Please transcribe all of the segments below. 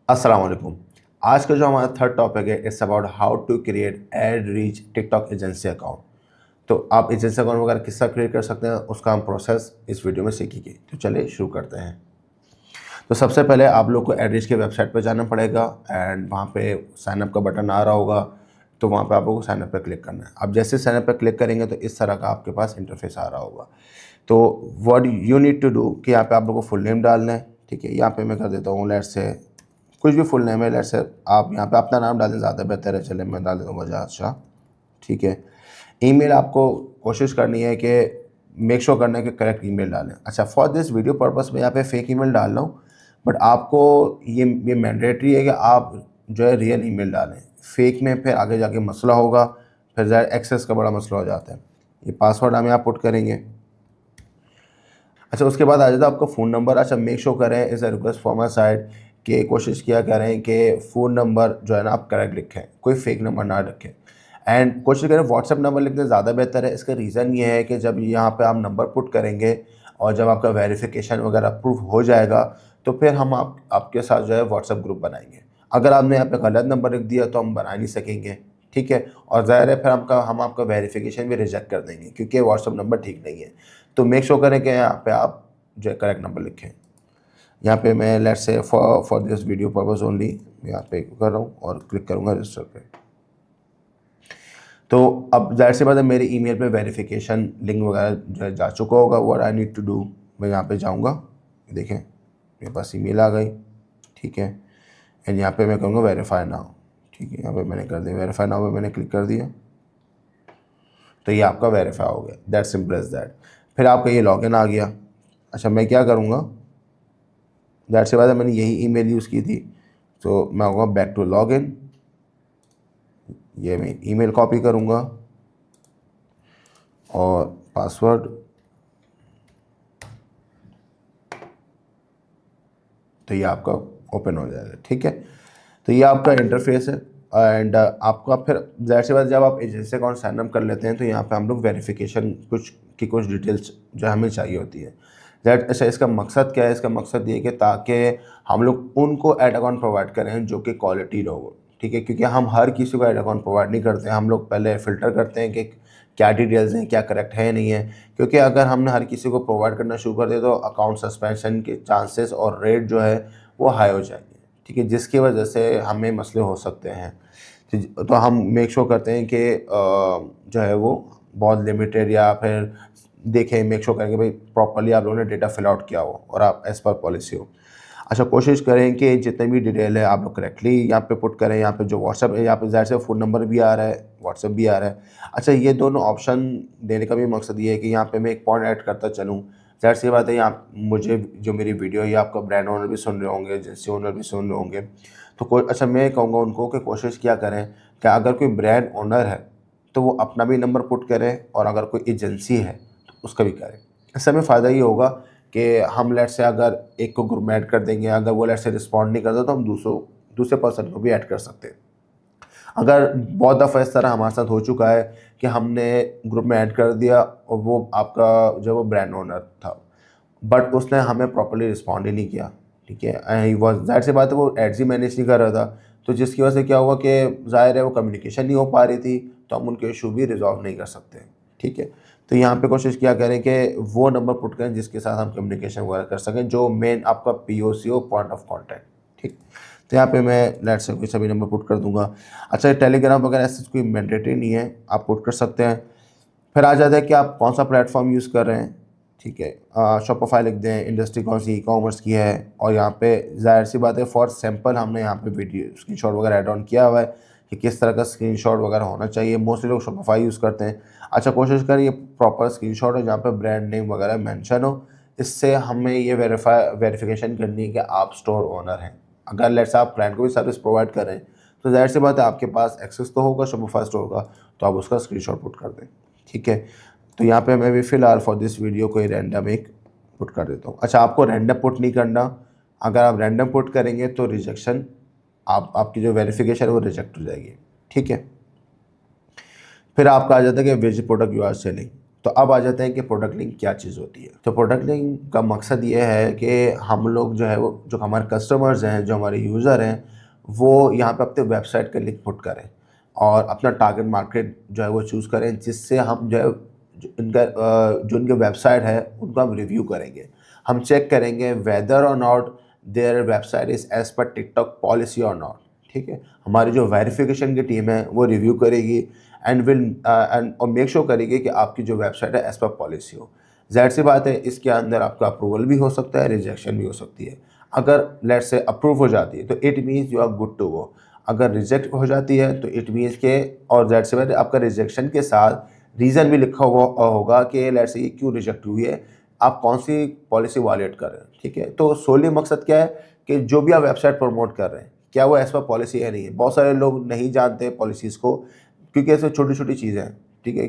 अस्सलाम वालेकुम। आज का जो हमारा थर्ड टॉपिक है it's about how to create ad reach TikTok agency account. तो आप एजेंसी अकाउंट वगैरह किस तरह क्रिएट कर सकते हैं उसका हम प्रोसेस इस वीडियो में सीखेंगे। तो चलिए शुरू करते हैं। तो सबसे पहले आप लोग को एड रीच के वेबसाइट पर जाना पड़ेगा एंड वहाँ पे साइनअप का बटन आ रहा होगा। तो वहाँ पे आप लोगों को साइनअप पर क्लिक करना है। आप जैसे साइनअप पर क्लिक करेंगे तो इस तरह का आपके पास इंटरफेस आ रहा होगा। तो what you need to do कि यहाँ पे आप लोगों को फुल नेम डालना है। ठीक है, यहाँ पे मैं कर देता हूँ लेट्स से कुछ भी फुल नेम है। लेट्स से आप यहाँ पे अपना नाम डालें, ज़्यादा बेहतर है। चले मैं डाल देता हूँ वजाहत शाह। ठीक है, ईमेल आपको कोशिश करनी है कि मेक श्योर करना है कि करेक्ट ईमेल डालें। अच्छा, फॉर दिस वीडियो पर्पस में यहाँ पे फेक ईमेल डाल रहा हूँ, बट आपको ये मैंडेटरी है कि आप जो है रियल ईमेल डालें। फेक में फिर आगे जाके मसला होगा, फिर ज़रा एक्सेस का बड़ा मसला हो जाता है। ये पासवर्ड हम यहाँ पुट करेंगे। अच्छा, उसके बाद आ जाता है आपका फ़ोन नंबर। अच्छा, मेक श्योर करें is a request from my side कि कोशिश किया करें कि फ़ोन नंबर जो है ना आप करेक्ट लिखें, कोई फेक नंबर ना रखें। एंड कोशिश करें व्हाट्सएप नंबर लिखना ज़्यादा बेहतर है। इसका रीज़न ये है कि जब यहाँ पे आप नंबर पुट करेंगे और जब आपका वेरिफिकेशन वगैरह अप्रूव हो जाएगा तो फिर हम आपके साथ जो है व्हाट्सएप ग्रुप बनाएंगे। अगर आपने यहाँ पे गलत नंबर लिख दिया तो हम बना नहीं सकेंगे। ठीक है, और ज़ाहिर है फिर हम आपका वेरिफिकेशन भी रिजेक्ट कर देंगे क्योंकि व्हाट्सएप नंबर ठीक नहीं है। तो मेक श्योर करें कि यहाँ पे आप जो है करेक्ट नंबर लिखें। यहाँ पे मैं let's say for this video purpose only यहाँ पे कर रहा हूँ और क्लिक करूँगा रजिस्टर पे। तो अब जाहिर सी बात है मेरे ईमेल पे वेरिफिकेशन लिंक वगैरह जो है जा चुका होगा। What I need to do, मैं यहाँ पे जाऊँगा, देखें मेरे पास ईमेल आ गई। ठीक है, एंड यहाँ पे मैं करूँगा वेरीफाई नाउ। ठीक है, यहाँ पे मैंने कर दिया वेरीफाई नाउ पे मैंने क्लिक कर दिया तो ये आपका वेरीफाई हो गया। That simple as that. फिर आपका ये लॉगिन आ गया। अच्छा, मैं क्या करूँगा, दैट से बाद मैंने यही ईमेल यूज़ की थी तो मैं आऊँगा बैक टू लॉगिन। ये मैं ईमेल कॉपी करूँगा और पासवर्ड, तो ये आपका ओपन हो जाएगा। ठीक है, तो ये आपका इंटरफेस है। एंड आपका फिर जाहिर सी बात जब आप एजेंसी अकाउंट साइन अप कर लेते हैं तो यहाँ पे हम लोग वेरिफिकेशन कुछ डिटेल्स जो हमें चाहिए होती है। दैट अच्छा, इसका मकसद क्या है? इसका मकसद ये है कि ताकि हम लोग उनको ऐड अकाउंट प्रोवाइड करें जो कि क्वालिटी लोग हो। ठीक है, क्योंकि हम हर किसी को ऐड अकाउंट प्रोवाइड नहीं करते हैं। हम लोग पहले फ़िल्टर करते हैं कि क्या डिटेल्स हैं, क्या करेक्ट है नहीं है। क्योंकि अगर हमने हर किसी को प्रोवाइड करना शुरू कर दिया तो अकाउंट सस्पेंशन के चांसेस और रेट जो है वो हाई हो जाएंगे। ठीक है, जिसकी वजह से हमें मसले हो सकते हैं। तो हम मेक श्योर करते हैं कि जो है वो बहुत लिमिटेड या फिर देखें, मेक श्योर करें कि भाई प्रॉपर्ली आप लोगों ने डेटा फिल आउट किया हो और आप एज़ पर पॉलिसी हो। अच्छा, कोशिश करें कि जितने भी डिटेल है आप लोग करेक्टली यहाँ पे पुट करें। यहाँ पे जो व्हाट्सअप है, यहाँ पे ज़ाहिर से फ़ोन नंबर भी आ रहा है, व्हाट्सअप भी आ रहा है। अच्छा, ये दोनों ऑप्शन देने का भी मकसद ये है कि यहाँ पे मैं एक पॉइंट ऐड करता चलूँ। ज़ाहिर सी बात है, यहाँ मुझे जो मेरी वीडियो है ये आपका ब्रांड ओनर भी सुन रहे होंगे, एजेंसी ओनर भी सुन रहे होंगे। तो कोई अच्छा, मैं कहूँगा उनको कि कोशिश क्या करें कि अगर कोई ब्रांड ओनर है तो वो अपना भी नंबर पुट करे और अगर कोई एजेंसी है तो उसका भी करे। इससे हमें फ़ायदा ये होगा कि हम लेट्स से अगर एक को ग्रुप में ऐड कर देंगे, अगर वो लेट्स से रिस्पॉन्ड नहीं करता तो हम दूसरे पर्सन को भी ऐड कर सकते हैं। अगर बहुत दफ़ा इस तरह हमारे साथ हो चुका है कि हमने ग्रुप में ऐड कर दिया और वो आपका जो वो ब्रांड ओनर था, बट उसने हमें प्रॉपर्ली रिस्पॉन्ड ही नहीं किया। ठीक है, ही वॉज ज़ाहिर सी बात है वो एड्स ही मैनेज नहीं कर रहा था। तो जिसकी वजह से क्या हुआ कि ज़ाहिर है वो कम्युनिकेशन नहीं हो पा रही थी, तो हम उनके इशू भी रिजॉल्व नहीं कर सकते। ठीक है, तो यहाँ पे कोशिश किया करें कि वो नंबर पुट करें जिसके साथ हम कम्युनिकेशन वगैरह कर सकें, जो मेन आपका पीओसी हो, पॉइंट ऑफ कॉन्टैक्ट। ठीक, तो यहाँ पे मैं लेट्स से कोई सभी नंबर पुट कर दूंगा। अच्छा, टेलीग्राम वगैरह ऐसे कोई मैंडेटरी नहीं है, आप पुट कर सकते हैं। फिर आ जाता है कि आप कौन सा प्लेटफॉर्म यूज़ कर रहे हैं। ठीक है, शॉपिफाई लिख दें, इंडस्ट्री कौन सी ई कॉमर्स की है, और यहाँ पे ज़ाहिर सी बात है फॉर सैम्पल हमने यहाँ पे वीडियो स्क्रीनशॉट वगैरह ऐड ऑन किया हुआ है कि किस तरह का स्क्रीनशॉट वगैरह होना चाहिए। मोस्टली लोग शॉपिफाई यूज़ करते हैं। अच्छा, कोशिश करें ये प्रॉपर स्क्रीनशॉट है जहाँ पे ब्रांड नेम वगैरह मेंशन हो। इससे हमें ये वेरिफिकेशन करनी है कि आप स्टोर ओनर हैं। अगर लेट्स आप क्लाइंट को भी सर्विस प्रोवाइड कर रहे हैं तो ज़ाहिर सी बात है आपके पास एक्सेस तो होगा शॉपिफाई स्टोर का, तो आप उसका स्क्रीनशॉट पुट कर दें। ठीक है, तो यहाँ पे मैं भी फ़िलहाल फॉर दिस वीडियो कोई रैंडम एक पुट कर देता हूँ। अच्छा, आपको रैंडम पुट नहीं करना। अगर आप रैंडम पुट करेंगे तो रिजेक्शन, आपकी जो वेरिफिकेशन है वो रिजेक्ट हो जाएगी। ठीक है, फिर आपका आ जाता है कि which product you are selling. तो अब आ जाते हैं कि प्रोडक्ट लिंक क्या चीज़ होती है। तो प्रोडक्ट लिंक का मकसद ये है कि हम लोग जो है वो जो हमारे कस्टमर्स हैं, जो हमारे यूज़र हैं, वो यहाँ पे अपने वेबसाइट का लिंक पुट करें और अपना टारगेट मार्केट जो है वो चूज़ करें, जिससे हम जो है जो इनके वेबसाइट है उनको हम रिव्यू करेंगे। हम चेक करेंगे वेदर और not their website is as per TikTok policy और नॉट। ठीक है, हमारी जो वेरिफिकेशन की टीम है वो रिव्यू करेगी एंड और मेक श्योर करेगी कि आपकी जो वेबसाइट है एज़ पर पॉलिसी हो। ज़ाहिर सी बात है, इसके अंदर आपका अप्रूवल भी हो सकता है, रिजेक्शन भी हो सकती है। अगर लेट्स से अप्रूव हो जाती है तो it means you are good to go. अगर रिजेक्ट हो जाती है तो इट मीन्स के, और ज़ाहिर सी बात है आपका रिजेक्शन के साथ रीज़न भी लिखा हुआ होगा कि लेट्स से ये क्यों रिजेक्ट हुई है, आप कौन सी पॉलिसी वायलेट कर रहे हैं। ठीक है, तो सोली मकसद क्या है कि जो भी आप वेबसाइट प्रमोट कर रहे हैं क्या वो एज पर पॉलिसी है नहीं है। बहुत सारे लोग नहीं जानते पॉलिसीज़ को, क्योंकि ऐसे छोटी छोटी चीज़ें हैं। ठीक है,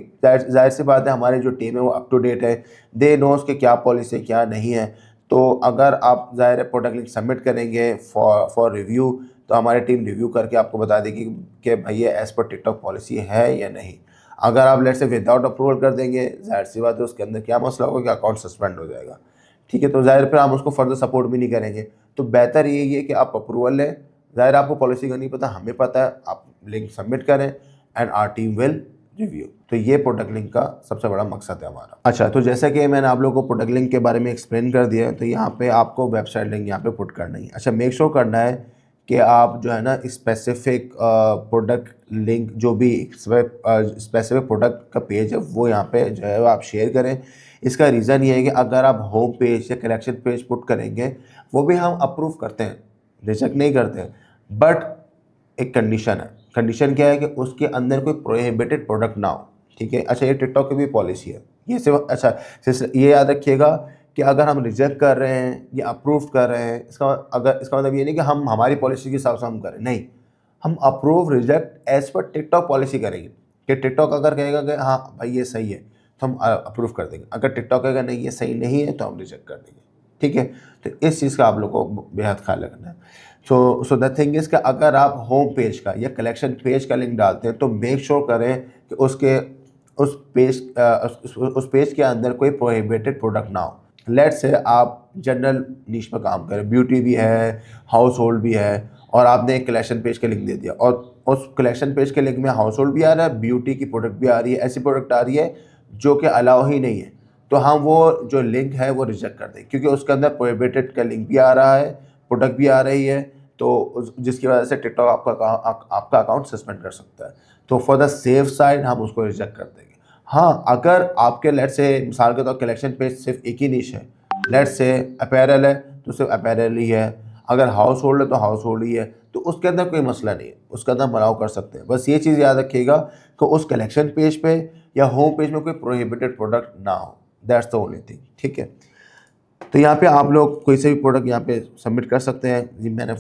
जाहिर सी बात है हमारी जो टीम है वो अप टू डेट है, दे नोज के क्या पॉलिसी है क्या नहीं है। तो अगर आप ज़ाहिर है प्रोडक्ट लिंक सबमिट करेंगे फॉर रिव्यू, तो हमारी टीम रिव्यू करके आपको बता देगी कि भाई ये एज़ पर टिकटॉक पॉलिसी है या नहीं। अगर आप लेट से विदाउट अप्रूवल कर देंगे, ज़ाहिर सी बात है उसके अंदर क्या मसला होगा कि अकाउंट सस्पेंड हो जाएगा। ठीक है, तो ज़ाहिर फिर हम उसको फर्दर सपोर्ट भी नहीं करेंगे। तो बेहतर यही है कि आप अप्रूवल लें। ज़ाहिर आपको पॉलिसी का नहीं पता, हमें पता है, आप लिंक सबमिट करें and our team will review. तो ये प्रोडक्ट लिंक का सबसे बड़ा मकसद है हमारा। अच्छा, तो जैसा कि मैंने आप लोगों को प्रोडक्ट लिंक के बारे में एक्सप्लेन कर दिया है, तो यहाँ पे आपको वेबसाइट लिंक यहाँ पे पुट करना ही। अच्छा, मेक श्योर करना है कि आप जो है ना स्पेसिफिक प्रोडक्ट लिंक, जो भी स्पेसिफिक प्रोडक्ट का पेज है वो यहाँ पे जो है आप शेयर करें। इसका रीज़न ये है कि अगर आप होम पेज या कलेक्शन पेज पुट करेंगे, वो भी हम अप्रूव करते हैं, रिजेक्ट नहीं करते हैं, बट एक कंडीशन है। कंडीशन क्या है कि उसके अंदर कोई प्रोहिबिटेड प्रोडक्ट ना हो। ठीक है, अच्छा ये टिकटॉक की भी पॉलिसी है ये सिर्फ। अच्छा, ये याद रखिएगा कि अगर हम रिजेक्ट कर रहे हैं या अप्रूव कर रहे हैं, इसका मतलब ये नहीं कि हम हमारी पॉलिसी के हिसाब से हम करें, नहीं, हम approve reject as per TikTok policy करेंगे। कि टिकटॉक अगर कहेगा कि हाँ भाई ये सही है तो हम अप्रूव कर देंगे, अगर टिकटॉक कहेगा नहीं ये सही नहीं है तो हम रिजेक्ट कर देंगे। ठीक है, तो इस चीज़ का आप लोग को बेहद ख्याल रखना है। सो द थिंग इज़ कि अगर आप होम पेज का या कलेक्शन पेज का लिंक डालते हैं तो मेक श्योर करें कि उस पेज के अंदर कोई प्रोहिबिटेड प्रोडक्ट ना हो। लेट्स से आप जनरल नीश में काम करें, ब्यूटी भी है, हाउस होल्ड भी है, और आपने एक कलेक्शन पेज का लिंक दे दिया और उस कलेक्शन पेज के लिंक में हाउस होल्ड भी आ रहा है, ब्यूटी की प्रोडक्ट भी आ रही है, ऐसी प्रोडक्ट आ रही है जो कि अलाउ ही नहीं है, तो हम वो जो लिंक है वो रिजेक्ट कर दें, क्योंकि उसके अंदर प्रोहिबिटेड का लिंक भी आ रहा है, प्रोडक्ट भी आ रही है, तो जिसकी वजह से टिकटॉक आपका अकाउंट सस्पेंड कर सकता है। तो फॉर द सेफ साइड हम उसको रिजेक्ट कर देंगे। हाँ, अगर आपके लेट्स से मिसाल के तौर कलेक्शन पेज सिर्फ एक ही निश है, लेट्स से अपैरल है तो सिर्फ अपैरल ही है, अगर हाउस होल्ड है तो हाउस होल्ड ही है, तो उसके अंदर कोई मसला नहीं है, उसके अंदर हम अलाउ कर सकते हैं। बस ये चीज़ याद रखिएगा कि उस कलेक्शन पेज पे या होम पेज में कोई प्रोहिबिटेड प्रोडक्ट ना हो, दैट्स द ओनली थिंग। ठीक है, तो यहाँ पे आप लोग कोई से भी प्रोडक्ट यहाँ पे सबमिट कर सकते हैं। जी मैंने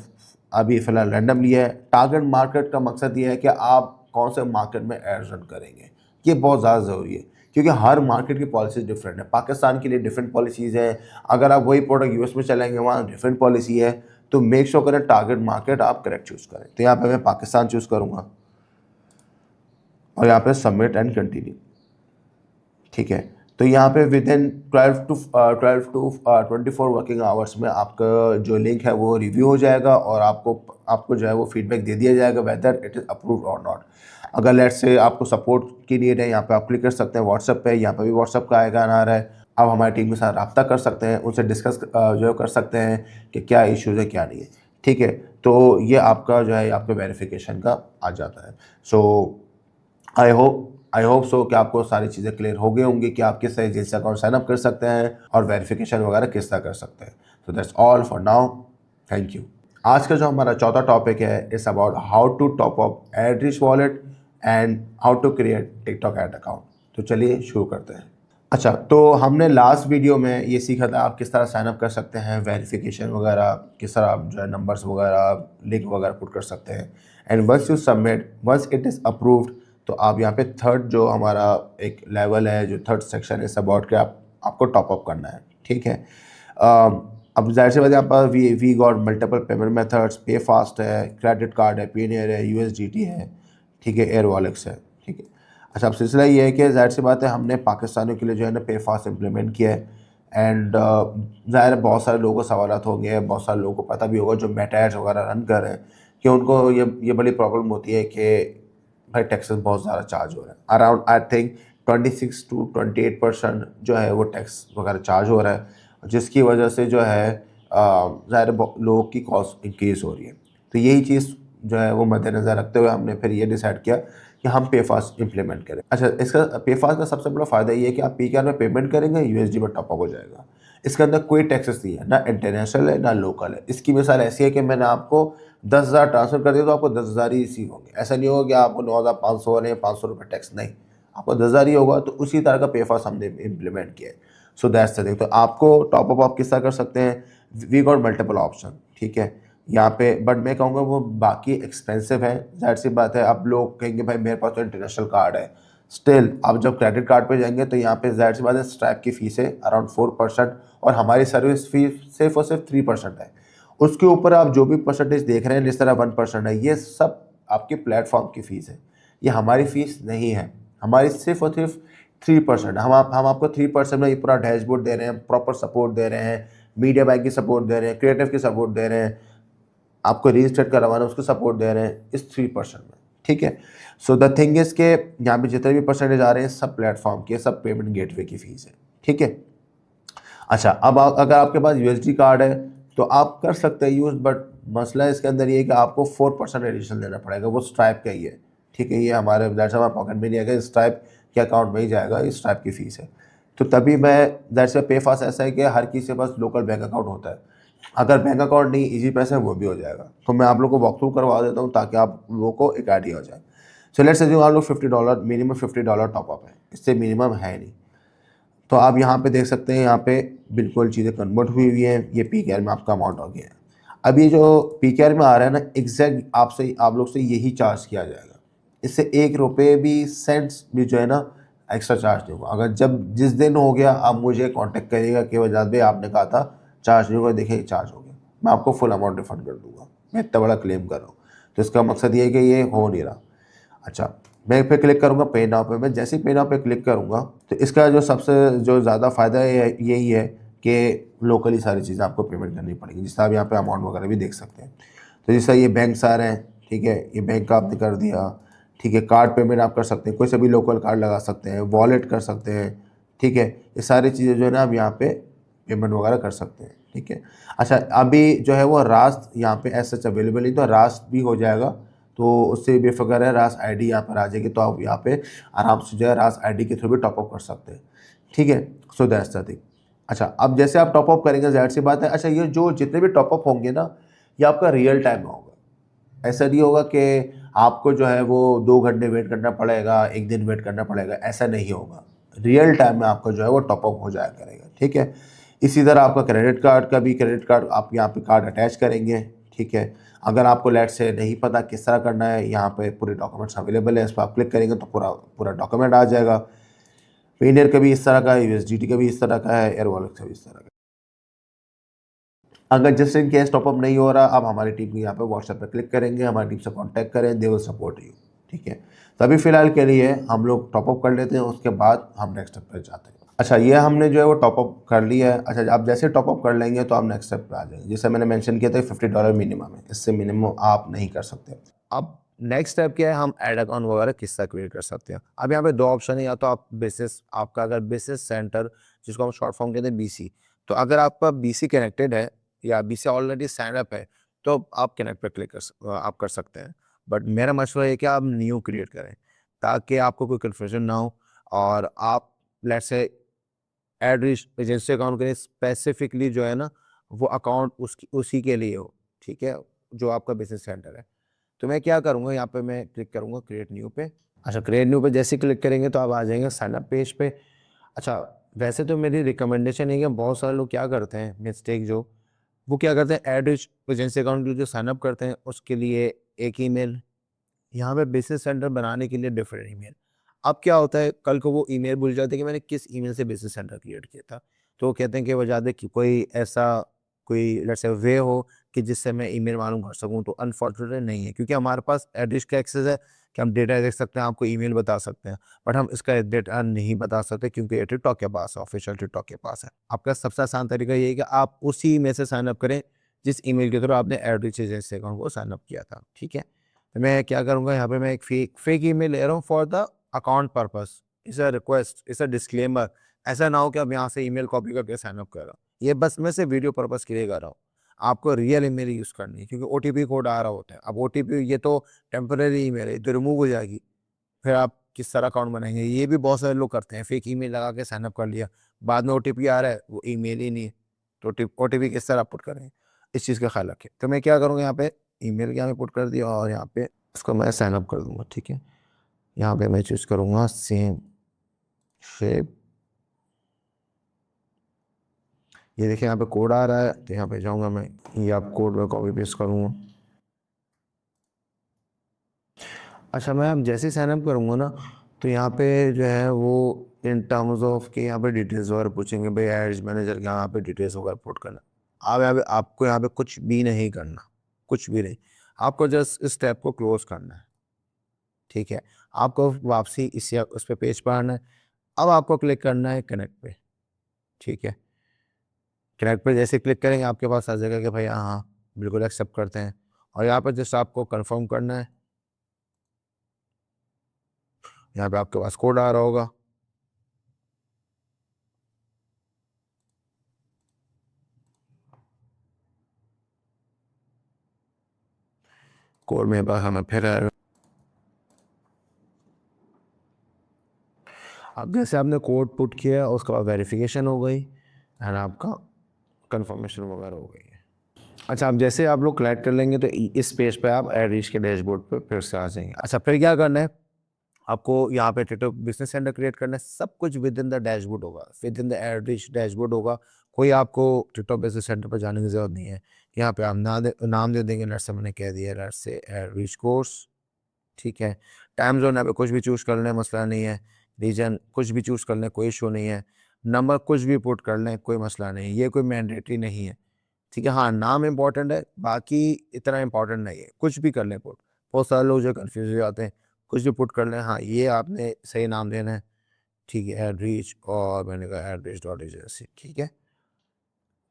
अभी फ़िलहाल रैंडम लिया है। टारगेट मार्केट का मकसद ये है कि आप कौन से मार्केट में एड्स रन करेंगे, ये बहुत ज़्यादा ज़रूरी है, क्योंकि हर मार्केट की पॉलिसीज़ डिफरेंट है। पाकिस्तान के लिए डिफरेंट पॉलिसीज़ हैं, अगर आप वही प्रोडक्ट यूएस में चलेंगे वहाँ डिफरेंट पॉलिसी है। तो मेक श्योर करें टारगेट मार्केट आप करेक्ट चूज़ करें। तो यहाँ पर मैं पाकिस्तान चूज़ करूँगा और यहाँ पर सबमिट एंड कंटिन्यू। ठीक है, तो यहाँ पे within 12 to 24 working hours में आपका जो लिंक है वो रिव्यू हो जाएगा और आपको जो है वो फीडबैक दे दिया जाएगा वेदर इट इज़ अप्रूव्ड और नॉट। अगर लेट्स से आपको सपोर्ट की नीड है, यहाँ पे आप क्लिक कर सकते हैं व्हाट्सएप पे, यहाँ पे भी व्हाट्सएप का आइकन आ रहा है। आप हमारी टीम के साथ रब्ता कर सकते हैं, उनसे डिस्कस जो कर सकते हैं कि क्या इश्यूज़ है क्या नहीं है। ठीक है, तो ये आपका जो है आपके वेरिफिकेशन का आ जाता है। सो आई होप सो कि आपको सारी चीज़ें क्लियर हो गई होंगी कि आप किस तरह एजेंसी अकाउंट साइन अप कर सकते हैं और वेरिफिकेशन वगैरह किस तरह कर सकते हैं। So that's all for now, thank you. आज का जो हमारा चौथा टॉपिक है it's about how to top up एडरिच wallet and how to create TikTok ad account. तो चलिए शुरू करते हैं। अच्छा, तो हमने लास्ट वीडियो में ये सीखा था आप किस तरह साइन अप कर सकते हैं, वेरिफिकेशन वगैरह, किस तरह आप जो है नंबर्स वगैरह लिंक वगैरह पुट कर सकते हैं। And once you submit, once it is approved, तो आप यहाँ पे थर्ड जो हमारा एक लेवल है, जो थर्ड सेक्शन है अबाउट के आपको टॉप अप करना है। ठीक है, अब जाहिर सी बात है, यहाँ पर we got multiple payment methods, pay fast है, क्रेडिट कार्ड है, पेनियर है, यूएसडीटी है, ठीक है, एयर वॉलेट्स है। ठीक है, अच्छा, अब सिलसिला ये है कि ज़ाहिर सी बात है हमने पाकिस्तानियों के लिए जो है ना पे फास्ट इम्प्लीमेंट किया है। एंड ज़ाहिर है बहुत सारे लोगों को सवालात होंगे, बहुत सारे लोगों को पता भी होगा जो मेटा एड्स वगैरह रन कर रहे हैं कि उनको ये बड़ी प्रॉब्लम होती है कि भाई टैक्सेस बहुत ज़्यादा चार्ज हो रहा है। अराउंड आई थिंक 26 to 28% जो है वो टैक्स वगैरह चार्ज हो रहा है, जिसकी वजह से जो है ज़ाहिर है लोगों की कॉस्ट इंक्रीज़ हो रही है। तो यही चीज़ जो है वो मद्देनज़र रखते हुए हमने फिर ये डिसाइड किया कि हम पे फास्ट इम्प्लीमेंट करें। अच्छा, इसका पे फास्ट का सबसे बड़ा फ़ायदा ये है कि आप पीकेआर में पेमेंट करेंगे, यूएसडी में टॉप अप हो जाएगा। इसके अंदर कोई टैक्सेस नहीं है, ना इंटरनेशनल है ना लोकल है। इसकी मिसाल ऐसी है कि मैंने आपको 10,000 ट्रांसफ़र कर दिया तो आपको 10,000 ही रिसीव होंगे। ऐसा नहीं होगा कि आपको 9,500 हो रहे हैं, ₹500 टैक्स, नहीं, आपको 10,000 ही होगा। तो उसी तरह का पे फास्ट हमने इम्प्लीमेंट किया है। So that's the thing. तो आपको टॉप अप आप किस तरह कर सकते हैं, वी गॉट मल्टीपल ऑप्शन, ठीक है यहाँ पे। बट मैं कहूँगा वो बाकी एक्सपेंसिव है, ज़ाहिर सी बात है। आप लोग कहेंगे भाई मेरे पास तो इंटरनेशनल कार्ड है। स्टिल आप जब क्रेडिट कार्ड पे जाएंगे तो यहाँ पे ज़ाहिर सी बात है स्ट्राइप की फ़ीस है अराउंड 4% और हमारी सर्विस फीस सिर्फ और सिर्फ 3% है। उसके ऊपर आप जो भी परसेंटेज देख रहे हैं जिस तरह 1% है, ये सब आपके प्लेटफॉर्म की फ़ीस है, ये हमारी फ़ीस नहीं है। हमारी सिर्फ और सिर्फ 3%। हम आपको 3% में ये पूरा डैशबोर्ड दे रहे हैं, प्रॉपर सपोर्ट दे रहे हैं, मीडिया बाइंग की सपोर्ट दे रहे हैं, क्रिएटिव की सपोर्ट दे रहे हैं, आपको रजिस्टर्ड करवाना उसको सपोर्ट दे रहे हैं इस 3% में, ठीक है। सो द थिंग इज़ के यहाँ पे जितने भी परसेंटेज आ रहे हैं सब प्लेटफॉर्म के, सब पेमेंट गेटवे की फ़ीस है, ठीक है। अच्छा, अब अगर आपके पास यूएसडी कार्ड है तो आप कर सकते हैं यूज़, बट मसला इसके अंदर ये है कि आपको 4% एडिशनल देना पड़ेगा, वो स्ट्राइप का ही है, ठीक है। ये हमारे हमारे पॉकेट में नहीं आएगा, स्ट्राइप के अकाउंट में ही जाएगा, ये स्ट्राइप की फ़ीस है। तो तभी मैं दैट से पे फास्ट ऐसा है कि हर किसी के पास लोकल बैंक अकाउंट होता है। अगर बैंक अकाउंट नहीं, इजी पैसा है, वो भी हो जाएगा। तो मैं आप लोग को वॉक थ्रू करवा देता हूँ ताकि आप लोगों को एक आइडिया हो जाए। सो लेट्स अज्यूम आप लोग $50 मिनिमम $50 टॉप अप है, इससे मिनिमम है नहीं। तो आप यहाँ पे देख सकते हैं, यहाँ पे बिल्कुल चीज़ें कन्वर्ट हुई हुई हैं, ये पीकेआर में आपका अमाउंट हो गया है। अब ये जो पीकेआर में आ रहा है ना, एग्जैक्ट आपसे आप लोग से यही चार्ज किया जाएगा। इससे ₹1 भी सेंट्स भी जो है ना एक्स्ट्रा चार्ज नहीं होगा। अगर जब जिस दिन हो गया आप मुझे कांटेक्ट करिएगा कि वजाद भाई आपने कहा था चार्ज नहीं होगा, देखिए चार्ज हो गया, मैं आपको फुल अमाउंट रिफंड कर दूंगा। मैं इतना बड़ा क्लेम कर रहा हूँ, तो इसका मकसद ये है कि ये हो नहीं रहा। अच्छा, मैं पे क्लिक करूँगा पे नाउ पे। मैं जैसे ही पे नाउ पे क्लिक करूँगा तो इसका जो सबसे जो ज़्यादा फ़ायदा है यही है कि लोकली सारी चीज़ें आपको पेमेंट करनी पड़ेगी, जिससे आप यहाँ पे अमाउंट वगैरह भी देख सकते हैं। तो जैसा ये बैंक आ रहे हैं, ठीक है, ये बैंक का आपने कर दिया, ठीक है। कार्ड पेमेंट आप कर सकते हैं, कोई से भी लोकल कार्ड लगा सकते हैं, वॉलेट कर सकते हैं, ठीक है। ये सारी चीज़ें जो है ना आप यहाँ पे पेमेंट वगैरह कर सकते हैं, ठीक है। अच्छा, अभी जो है वो रास्त यहाँ पे एज सच अवेलेबल नहीं, तो रास्त भी हो जाएगा, तो उससे बेफिक्र है। रास आईडी यहाँ पर आ जाएगी, तो आप यहाँ पे आराम से जो है रास आईडी के थ्रू भी टॉपअप कर सकते हैं, ठीक है। So that's the thing. अच्छा, अब जैसे आप टॉपअप करेंगे ज़ाहिर सी बात है। अच्छा, ये जो जितने भी टॉपअप होंगे ना, ये आपका रियल टाइम में होगा। ऐसा नहीं होगा कि आपको जो है वो 2 घंटे वेट करना पड़ेगा, 1 दिन वेट करना पड़ेगा, ऐसा नहीं होगा। रियल टाइम में आपका जो है वो टॉपअप हो जाया करेगा, ठीक है। इसी तरह आपका क्रेडिट कार्ड का भी, क्रेडिट कार्ड आप यहाँ पे कार्ड अटैच करेंगे, ठीक है। अगर आपको लेट से नहीं पता किस तरह करना है, यहाँ पे पूरे डॉक्यूमेंट्स अवेलेबल है, इस पर आप क्लिक करेंगे तो पूरा पूरा डॉक्यूमेंट आ जाएगा। पेनियर का भी इस तरह का है, यूएसडीटी का भी इस तरह का है, एयर वॉलेट का भी इस तरह का। अगर जस्ट इन केस टॉपअप नहीं हो रहा, आप हमारी टीम को यहाँ पे व्हाट्सएप पे क्लिक करेंगे, हमारी टीम से कांटेक्ट करें, दे विल सपोर्ट यू, ठीक है। तो अभी फ़िलहाल के लिए हम लोग टॉपअप कर लेते हैं, उसके बाद हम नेक्स्ट स्टेप पर जाते हैं। अच्छा, ये हमने जो है वो टॉपअप कर लिया है। अच्छा, आप जैसे टॉपअप कर लेंगे तो आप नेक्स्ट स्टेप पे आ जाएंगे। जैसे मैंने मेंशन किया था $50 मिनिमम है, इससे मिनिमम आप नहीं कर सकते। अब नेक्स्ट स्टेप क्या है, हम ऐड अकाउंट वगैरह किस तरह क्रिएट कर सकते हैं। अब यहाँ पे दो ऑप्शन है, या तो आप बिजनेस, आपका अगर बिजनेस सेंटर, जिसको हम शॉर्ट फॉर्म कहते हैं बीसी, तो अगर आपका बीसी कनेक्टेड है या बीसी ऑलरेडी साइन अप है तो आप कनेक्ट पर क्लिक आप कर सकते हैं। बट मेरा मशवरा है कि आप न्यू क्रिएट करें ताकि आपको कोई कन्फ्यूजन ना हो, और आप let's say ad agency account के लिए स्पेसिफिकली जो है ना वो अकाउंट उसकी उसी के लिए हो, ठीक है, जो आपका बिजनेस सेंटर है। तो मैं क्या करूँगा, यहाँ पे मैं क्लिक करूँगा क्रिएट न्यू पे। अच्छा, क्रिएट न्यू पे जैसे ही क्लिक करेंगे तो आप आ जाएंगे साइन अप पेज पे। अच्छा, वैसे तो मेरी रिकमेंडेशन है कि बहुत सारे लोग क्या करते हैं, मिस्टेक जो वो क्या करते हैं, एड एजेंसी अकाउंट के लिए जो साइन अप करते हैं उसके लिए एक ईमेल, यहाँ पे बिजनेस सेंटर बनाने के लिए डिफरेंट ईमेल। अब क्या होता है, कल को वो ईमेल भूल जाते हैं कि मैंने किस ईमेल से बिजनेस सेंटर क्रिएट किया था। तो वो कहते हैं कि वजह दे कि कोई ऐसा कोई लेट्स से वे हो कि जिससे मैं ईमेल मालूम कर सकूं, तो अनफॉर्चुनेटली नहीं है, क्योंकि हमारे पास एड्रेस का एक्सेस है कि हम डेटा देख सकते हैं, आपको ईमेल बता सकते हैं, बट हम इसका डेटा नहीं बता सकते क्योंकि ये टिकटॉक के पास है, ऑफिशियल टिकटॉक के पास है। आपका सबसे आसान तरीका ये है कि आप उसी ईमेल से साइन अप करें जिस ईमेल के थ्रू आपने एड्रेस एजेंसी अकाउंट को साइन अप किया था, ठीक है। तो मैं क्या करूँगा, यहाँ पे मैं एक फेक ईमेल ले रहा हूँ for the account purpose, it's a request, it's a disclaimer. ऐसा ना हो कि आप यहाँ से ईमेल कॉपी करके साइन अप कर रहा हूँ, ये बस मैं सिर्फ वीडियो पर्पस के लिए कर रहा हूँ। आपको रियल ईमेल यूज़ करनी है, क्योंकि ओटीपी कोड आ रहा होता है। अब ओटीपी ये तो टेम्परेरी ईमेल है, तो रिमूव हो जाएगी, फिर आप किस तरह अकाउंट बनाएंगे? ये भी बहुत सारे लोग करते हैं, फेक ईमेल लगा के साइन अप कर लिया, बाद में ओटीपी आ रहा है, वो ईमेल ही नहीं है, तो ओटीपी किस तरह पुट करें? इस चीज़ का ख्याल रखें। तो मैं क्या करूँगा, यहाँ पे ईमेल यहाँ पे पुट कर दिया और यहाँ पे इसको मैं साइन अप कर दूंगा, ठीक है। यहाँ पे मैं चूज़ करूँगा सेम शेप, ये देखिए यहाँ पे कोड आ रहा है, तो यहाँ पे जाऊँगा मैं, ये आप कोड में कॉपी पेस्ट करूँगा। अच्छा, मैं अब जैसे ही साइन अप करूँगा ना, तो यहाँ पे जो है वो इन टर्म्स ऑफ कि यहाँ पे डिटेल्स वगैरह पूछेंगे, भाई एड्स मैनेजर के यहाँ पे डिटेल्स वगैरह पुट करना। अब यहाँ पे आपको यहाँ पे कुछ भी नहीं करना, कुछ भी नहीं, आपको जस्ट इस स्टेप को क्लोज करना है, ठीक है। आपको वापसी इसी उस पे पेज पर आना है। अब आपको क्लिक करना है कनेक्ट पे, ठीक है। कनेक्ट पे जैसे क्लिक करेंगे आपके पास आ जाएगा कि भाई हाँ बिल्कुल एक्सेप्ट करते हैं, और यहाँ पर जस्ट आपको कंफर्म करना है। यहाँ पे आपके पास कोड आ रहा होगा, कोड में बस हमें फिर आएगा। अब जैसे आपने कोड पुट किया, उसके बाद वेरिफिकेशन हो गई एंड आपका कंफर्मेशन वगैरह हो गई है। अच्छा, अब जैसे आप लोग कलेक्ट कर लेंगे तो इस पेज पे आप एडरीच के डैशबोर्ड पे फिर से आ जाएंगे। अच्छा, फिर क्या करना है, आपको यहाँ पे टिकटॉक बिजनेस सेंटर क्रिएट करना है, सब कुछ विद इन द डैशबोर्ड होगा, विद इन द एडरीच डैशबोर्ड होगा। कोई आपको टिकटॉक बिजनेस सेंटर पर जाने की जरूरत नहीं है। यहाँ पे आप नाम दे देंगे, लेट्स से मैंने कह दिया, लेट्स से एडरीच कोर्स, ठीक है। टाइम जोन यहाँ पे कुछ भी चूज़ कर लें, मसला नहीं है। रीजन कुछ भी चूज़ कर लें, कोई इशू नहीं है। नंबर कुछ भी पुट कर लें, कोई मसला नहीं है, ये कोई मैंडेटरी नहीं है, ठीक है। हाँ, नाम इम्पॉर्टेंट है, बाकी इतना इम्पॉर्टेंट नहीं है, कुछ भी कर लें पुट। बहुत सारे लोग जो कन्फ्यूज हो जाते हैं, कुछ भी पुट कर लें, हाँ ये आपने सही नाम देना है, ठीक है। एडरीच, और मैंने कहा एडरीच डॉट एजेंसी, ठीक है।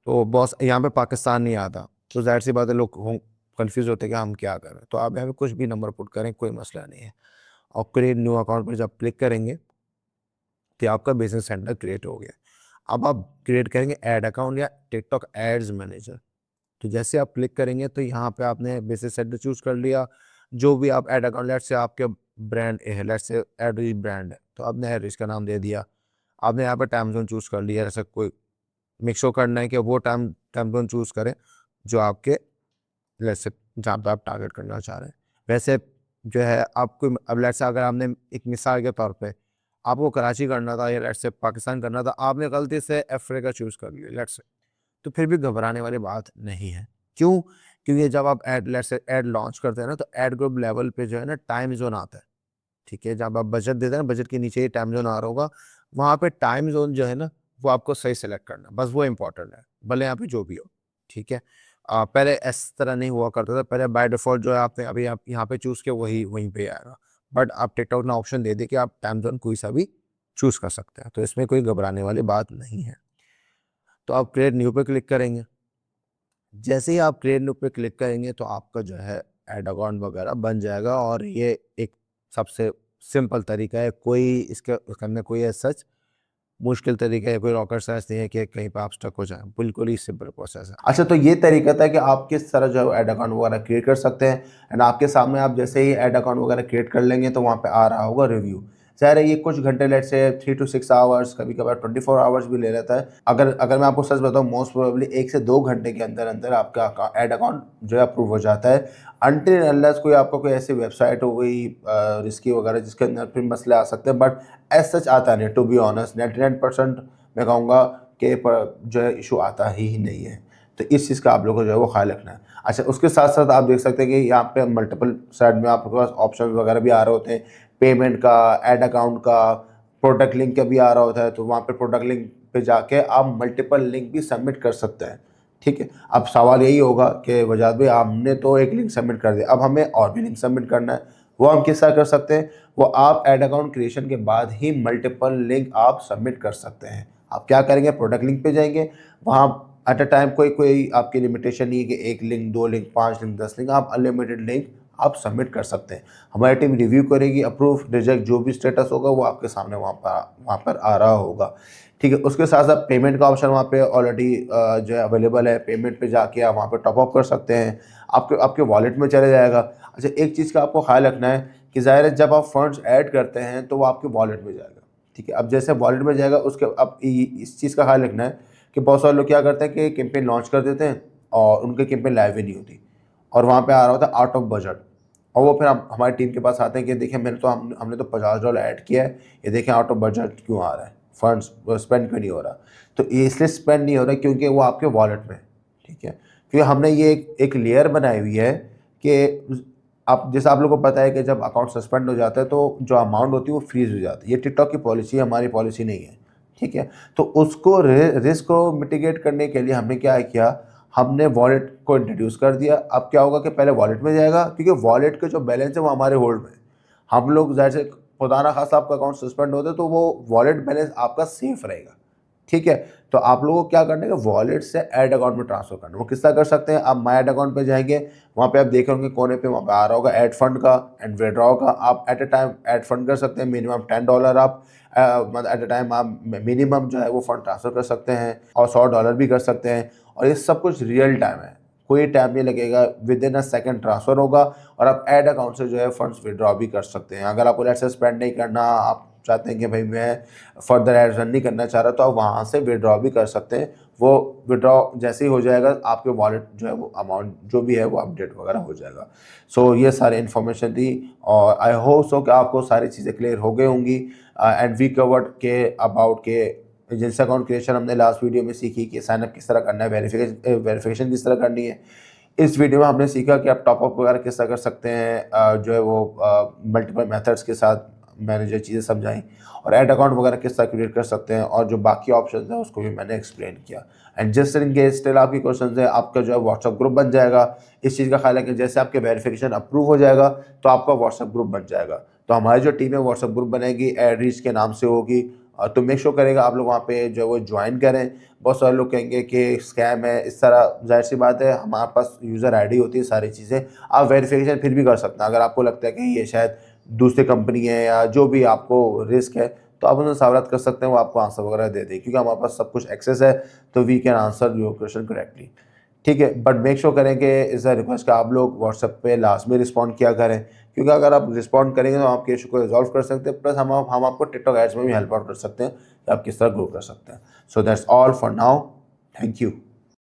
तो बॉस यहाँ पे पाकिस्तान नहीं आता, तो जाहिर सी बात है लोग कन्फ्यूज होते हैं कि हम क्या कर रहे हैं। तो आप यहाँ पे कुछ भी नंबर पुट करें, कोई मसला नहीं है। और क्रिएट न्यू अकाउंट पर जब क्लिक करेंगे तो आपका बिजनेस सेंटर क्रिएट हो गया। अब आप क्रिएट करेंगे ऐड अकाउंट या टिकटॉक एड्स मैनेजर। तो जैसे आप क्लिक करेंगे तो यहाँ पे आपने बिजनेस सेंटर चूज कर लिया, जो भी आप ऐड अकाउंट, लेट्स से आपके ब्रांड है, लेट्स से एडरीच ब्रांड है, तो आपने एडरीच का नाम दे दिया। आपने यहाँ पे टाइम जोन चूज कर लिया, ऐसा कोई मेक श्योर करना है कि वो टाइम जोन चूज करें जो आपके, लेट्स से जहाँ पे आप टारगेट करना चाह रहे हैं। वैसे जो है आपको, अब लेट्स से अगर आपने एक मिसाल के तौर पे आपको कराची करना था या लेट्स से पाकिस्तान करना था, आपने गलती से अफ्रीका चूज कर लिया लेट्स से, तो फिर भी घबराने वाली बात नहीं है। क्यों? क्योंकि जब आप ad, let's say ad launch करते हैं ना, तो एड ग्रुप लेवल पे जो है ना टाइम जोन आता है, ठीक है। जब आप बजट देते हैं ना, बजट के नीचे ही टाइम जोन आ रहा होगा, वहाँ पे टाइम जोन जो है ना वो आपको सही सेलेक्ट करना, बस वो इंपॉर्टेंट है, भले यहाँ पे जो भी हो, ठीक है। पहले इस तरह नहीं हुआ करता था, पहले बाय डिफॉल्ट जो है आपने अभी आप यहाँ पे चूज़ किया वही वहीं पे आएगा, बट आप टिकटॉक ने ऑप्शन दे दी कि आप टाइम जोन कोई सा भी चूज़ कर सकते हैं, तो इसमें कोई घबराने वाली बात नहीं है। तो आप क्रिएट न्यू पे क्लिक करेंगे। जैसे ही आप क्रिएट न्यू पे क्लिक करेंगे तो आपका जो है ऐड अकाउंट वगैरह बन जाएगा, और ये एक सबसे सिंपल तरीका है, कोई इसके अंदर कोई सच मुश्किल तरीका है, कोई रॉकेट साइंस नहीं है कि कहीं पे आप स्टक हो जाए, बिल्कुल ही सिंपल प्रोसेस है। अच्छा, तो ये तरीका था कि आप किस तरह जो है ऐड अकाउंट वगैरह क्रिएट कर सकते हैं। एंड आपके सामने आप जैसे ही ऐड अकाउंट वगैरह क्रिएट कर लेंगे तो वहाँ पे आ रहा होगा रिव्यू। ज़ाहिर है ये कुछ घंटे, लेट से 3 to 6 आवर्स, कभी कभार 24 आवर्स भी ले लेता है। अगर अगर मैं आपको सच बताऊँ, मोस्ट प्रोबेबली 1 से 2 घंटे के अंदर अंदर आपका ऐड अकाउंट जो है अप्रूव हो जाता है। अनटिल अनलेस कोई आपको कोई ऐसी वेबसाइट हो गई रिस्की वगैरह जिसके अंदर फिर मसले आ सकते हैं, बट एज सच आता नहीं। टू बी ऑनेस्ट 99% मैं कहूँगा कि जो है इशू आता ही नहीं है। तो इस चीज़ का आप लोगों को जो है वो ख्याल रखना है। अच्छा, उसके साथ साथ आप देख सकते हैं कि यहाँ पे मल्टीपल साइड में आपके पास ऑप्शन वगैरह भी आ रहे होते हैं, पेमेंट का, ऐड अकाउंट का, प्रोडक्ट लिंक का भी आ रहा होता है। तो वहाँ पे प्रोडक्ट लिंक पे जाके आप मल्टीपल लिंक भी सबमिट कर सकते हैं, ठीक है। अब सवाल यही होगा कि वजाद भाई हमने तो एक लिंक सबमिट कर दिया, अब हमें और भी लिंक सबमिट करना है। वो हम किस तरह कर सकते हैं? वो आप ऐड अकाउंट क्रिएशन के बाद ही मल्टीपल लिंक आप सबमिट कर सकते हैं। आप क्या करेंगे, प्रोडक्ट लिंक पे जाएंगे, वहाँ एट अ टाइम कोई आपकी लिमिटेशन नहीं है कि 1 लिंक, 2 लिंक, 5 लिंक, 10 लिंक, आप अनलिमिटेड लिंक आप सबमिट कर सकते हैं। हमारी टीम रिव्यू करेगी, अप्रूव, रिजेक्ट, जो भी स्टेटस होगा वो आपके सामने वहाँ पर आ रहा होगा, ठीक है। उसके साथ साथ पेमेंट का ऑप्शन वहाँ पे ऑलरेडी जो है अवेलेबल है। पेमेंट पे जाके आप वहाँ पे टॉप अप कर सकते हैं, आपके वॉलेट में चले जाएगा। अच्छा, एक चीज़ का आपको ख्याल रखना है कि ज़ाहिर है जब आप फंड्स ऐड करते हैं तो वो आपके वॉलेट में जाएगा, ठीक है। अब जैसे वॉलेट में जाएगा उसके अब इस चीज़ का ख्याल रखना है कि बहुत सारे लोग क्या करते हैं कि कैंपेन लॉन्च कर देते हैं और उनकी कैंपेन लाइव ही नहीं होती और वहाँ पे आ रहा होता है आउट ऑफ बजट, और वो फिर हम हमारी टीम के पास आते हैं कि देखिए हमने तो $50 ऐड किया है, ये देखें आउट ऑफ बजट क्यों आ रहा है, फंड्स स्पेंड क्यों नहीं हो रहा। तो ये इसलिए स्पेंड नहीं हो रहा क्योंकि वो आपके वॉलेट में है, ठीक है। क्योंकि हमने ये एक लेयर बनाई हुई है कि आप जैसे आप लोगों को पता है कि जब अकाउंट सस्पेंड हो जाता है तो जो अमाउंट होती है वो फ्रीज हो जाती है। ये टिकटॉक की पॉलिसी है, हमारी पॉलिसी नहीं है, ठीक है। तो उसको रिस्क को मिटिगेट करने के लिए हमने क्या किया, हमने वॉलेट को इंट्रोड्यूस कर दिया। अब क्या होगा कि पहले वॉलेट में जाएगा क्योंकि वॉलेट के जो बैलेंस है वो हमारे होल्ड में है। हम लोग ज़ाहिर से खुदा ना खास्ता आपका अकाउंट सस्पेंड होता है तो वो वॉलेट बैलेंस आपका सेफ रहेगा, ठीक है। तो आप लोगों को क्या करना है कि वॉलेट से ऐड अकाउंट में ट्रांसफर करना है। वो किस तरह कर सकते हैं, आप माई ऐड अकाउंट पे जाएंगे, वहाँ पे आप देख होंगे कोने पे वहाँ पे आ रहा होगा ऐड फंड का एंड विड्रॉ का। आप at a time add fund कर सकते हैं, मिनिमम $10 आप मतलब एट अ टाइम आप मिनिमम जो है वो फंड ट्रांसफ़र कर सकते हैं और $100 भी कर सकते हैं। और ये सब कुछ रियल टाइम है, कोई टाइम नहीं लगेगा, with in a second transfer होगा और आप ऐड अकाउंट से जो है फंड्स विड्रॉ भी कर सकते हैं। अगर आपको ऐसे स्पेंड नहीं करना, आप चाहते हैं कि भाई मैं फर्दर एड रन नहीं करना चाह रहा, तो आप वहाँ से विड्रॉ भी कर सकते हैं। वो विड्रॉ जैसे ही हो जाएगा आपके वॉलेट जो है वो अमाउंट जो भी है वो अपडेट वगैरह हो जाएगा। सो ये सारी इन्फॉर्मेशन थी और आई होप सो कि आपको सारी चीज़ें क्लियर हो गई होंगी। एंड वी कवर्ड के अबाउट के एजेंसी अकाउंट क्रिएशन हमने लास्ट वीडियो में सीखी कि साइनअप किस तरह करना है, वेरिफिकेशन किस तरह करनी है। इस वीडियो में हमने सीखा कि आप टॉपअप वगैरह किस तरह कर सकते हैं, जो है वो मल्टीपल मेथड्स के साथ मैंने जो चीज़ें समझाई, और ऐड अकाउंट वगैरह किस तरह क्रिएट कर सकते हैं और जो बाकी ऑप्शन है उसको भी मैंने एक्सप्लेन किया। एंड जिस इन केस स्टिल आपकी क्वेश्चन है, आपका जो है व्हाट्सअप ग्रुप बन जाएगा। इस चीज़ का ख्याल है कि जैसे आपके वेरिफिकेशन अप्रूव हो जाएगा तो आपका व्हाट्सअप ग्रुप बन जाएगा। तो हमारी जो टीम है व्हाट्सअप ग्रुप बनेगी, एड रीच के नाम से होगी, तो मेक श्योर करेगा आप लोग वहाँ पे जो है वो ज्वाइन करें। बहुत सारे लोग कहेंगे कि स्कैम है, इस तरह जाहिर सी बात है हमारे पास यूज़र आईडी होती है, सारी चीज़ें आप वेरिफिकेशन फिर भी कर सकते हैं। अगर आपको लगता है कि ये शायद दूसरी कंपनी है या जो भी आपको रिस्क है तो आप उनसे सवालत कर सकते हैं, वो आपको आंसर वगैरह दे दें क्योंकि हमारे पास सब कुछ एक्सेस है, तो we can answer your question correctly, ठीक है। बट मेक श्योर करें कि इज़ अ रिक्वेस्ट का आप लोग व्हाट्सएप पे लास्ट में रिस्पॉन्ड किया करें, क्योंकि अगर आप रिस्पॉन्ड करेंगे तो आपके इशू को रिजॉल्व कर सकते हैं, प्लस हम आपको टिकटॉक एड्स में भी हेल्प आउट कर सकते हैं कि आप किस तरह ग्रो कर सकते हैं। So that's all for now, thank you.